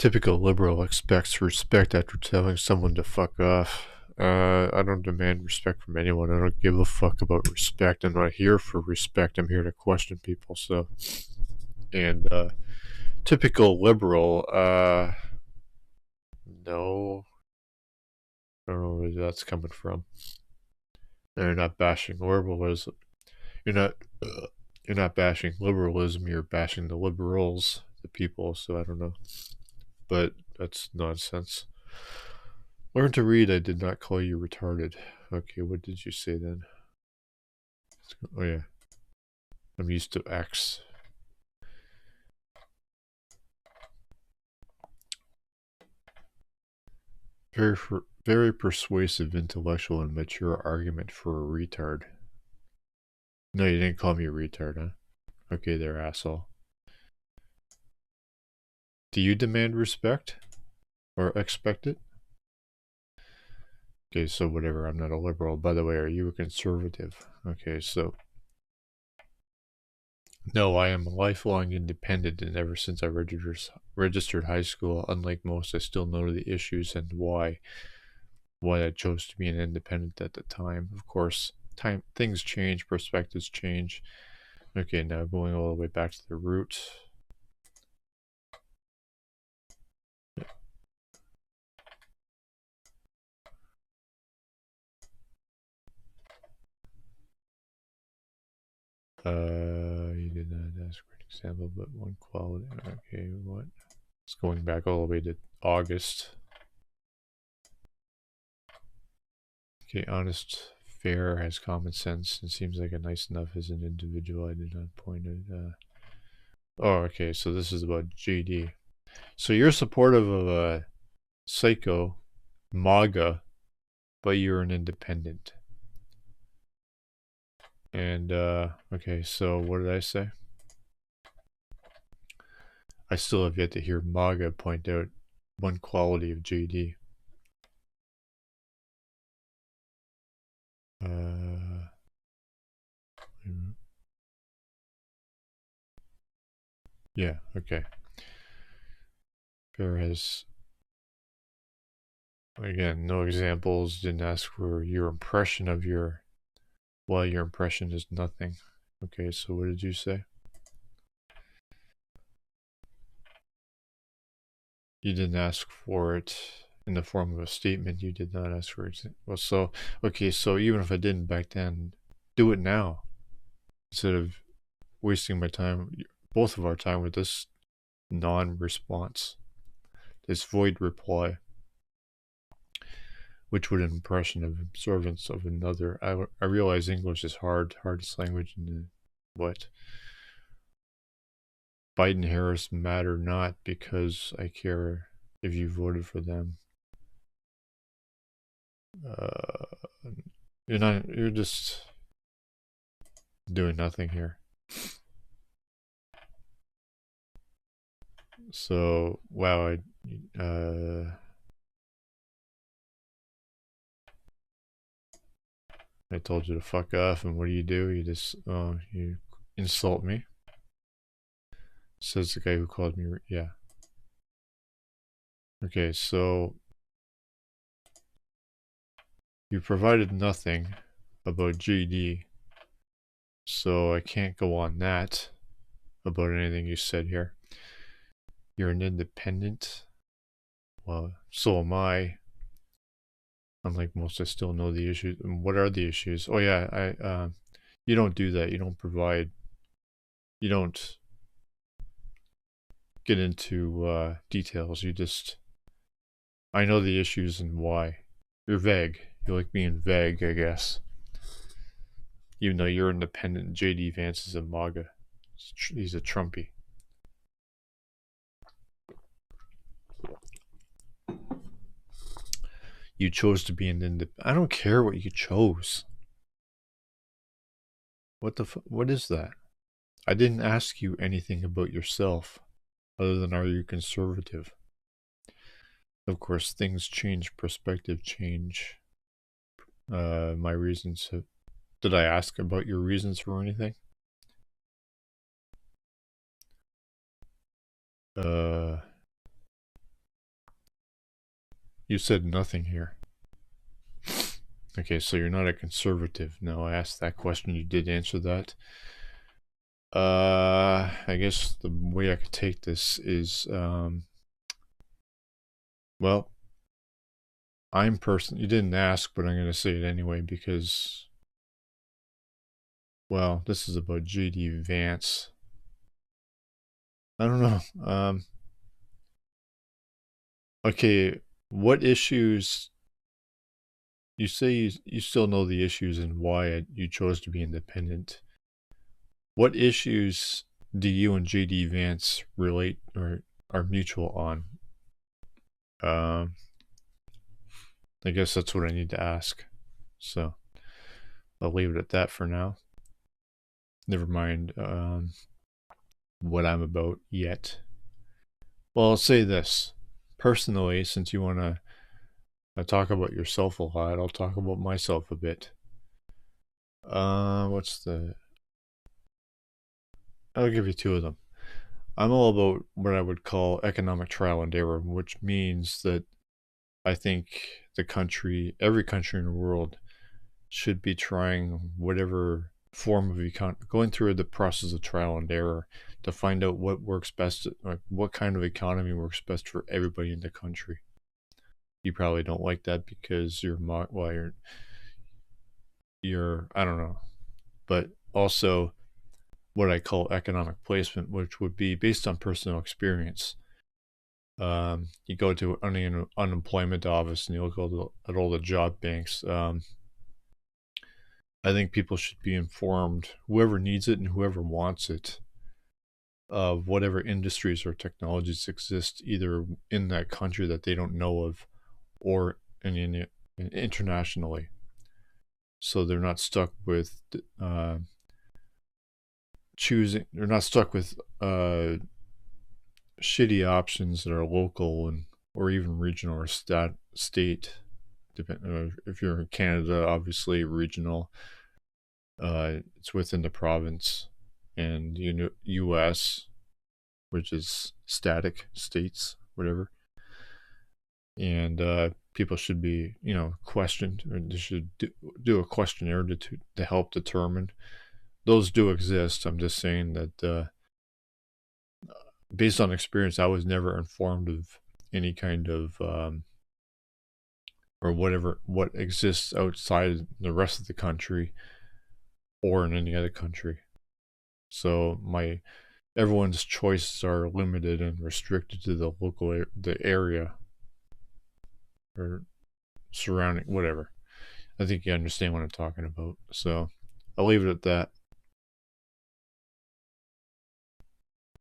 Typical liberal expects respect after telling someone to fuck off. I don't demand respect from anyone. I don't give a fuck about respect. I'm not here for respect. I'm here to question people. So, and typical liberal. No, I don't know where that's coming from. You're not bashing liberalism. You're not. You're not bashing liberalism. You're bashing the liberals, the people. So I don't know, but that's nonsense. Learn to read. I did not call you retarded. Okay, what did you say then? Oh yeah, I'm used to X. Very persuasive, intellectual, and mature argument for a retard. No, you didn't call me a retard, huh? Okay, there, asshole. Do you demand respect? Or expect it? Okay, so whatever, I'm not a liberal. By the way, are you a conservative? Okay, so... No, I am a lifelong independent, and ever since I registered high school, unlike most, I still know the issues and why I chose to be an independent at the time. Of course, things change, perspectives change. Okay, now going all the way back to the root. You did not ask for an example, but one quality. Okay, what? It's going back all the way to August. Okay, honest, fair, has common sense, and seems like a nice enough as an individual. I did not point it. Oh, okay, so this is about JD. So you're supportive of a psycho, MAGA, but you're an independent. And, okay, so what did I say? I still have yet to hear MAGA point out one quality of JD. Yeah, okay. Fair has, again, no examples, didn't ask for your impression of your, well, your impression is nothing. Okay, so what did you say? You didn't ask for it in the form of a statement. You did not ask for it. Well, so, okay, so even if I didn't back then, do it now. Instead of wasting my time, both of our time, with this non-response, this void reply, which would an impression of observance of another. I realize English is hardest language in the what? Biden Harris matter not because I care if you voted for them. You're just doing nothing here. So, wow, I told you to fuck off, and what do? You just, you insult me. Says the guy who called me, yeah. Okay, so you provided nothing about JD, so I can't go on that about anything you said here. You're an independent. Well, so am I. Unlike most, I still know the issues. What are the issues? Oh yeah, you don't do that. You don't provide. You don't get into details. You just. I know the issues and why. You're vague. You like being vague, I guess. Even though you're independent, JD Vance is a MAGA. He's a Trumpy. You chose to be an independent. I don't care what you chose. What is that? I didn't ask you anything about yourself, other than are you conservative? Of course, things change, perspective change. My reasons have... Did I ask about your reasons for anything? You said nothing here. Okay, so you're not a conservative. No, I asked that question. You did answer that. I guess the way I could take this is, well, you didn't ask, but I'm going to say it anyway because, well, this is about JD Vance. I don't know. Okay, what issues, you say you still know the issues and why you chose to be independent. What issues do you and JD Vance relate or are mutual on? I guess that's what I need to ask. So I'll leave it at that for now. Never mind what I'm about yet. Well, I'll say this. Personally, since you want to talk about yourself a lot, I'll talk about myself a bit. I'll give you two of them. I'm all about what I would call economic trial and error, which means that I think every country in the world should be trying whatever form of going through the process of trial and error to find out what works best, or what kind of economy works best for everybody in the country. You probably don't like that because you're I don't know, but also what I call economic placement, which would be based on personal experience. You go to an unemployment office and you look at all the job banks. I think people should be informed, whoever needs it and whoever wants it, of whatever industries or technologies exist either in that country that they don't know of or internationally. So they're not stuck with they're not stuck with shitty options that are local or even regional or state. If you're in Canada, obviously regional. It's within the province, and U.S., which is static states, whatever. And people should be, questioned, or they should do a questionnaire to help determine. Those do exist. I'm just saying that based on experience, I was never informed of any kind of or what exists outside the rest of the country or in any other country. So everyone's choices are limited and restricted to the area or surrounding whatever. I think you understand what I'm talking about. So I'll leave it at that.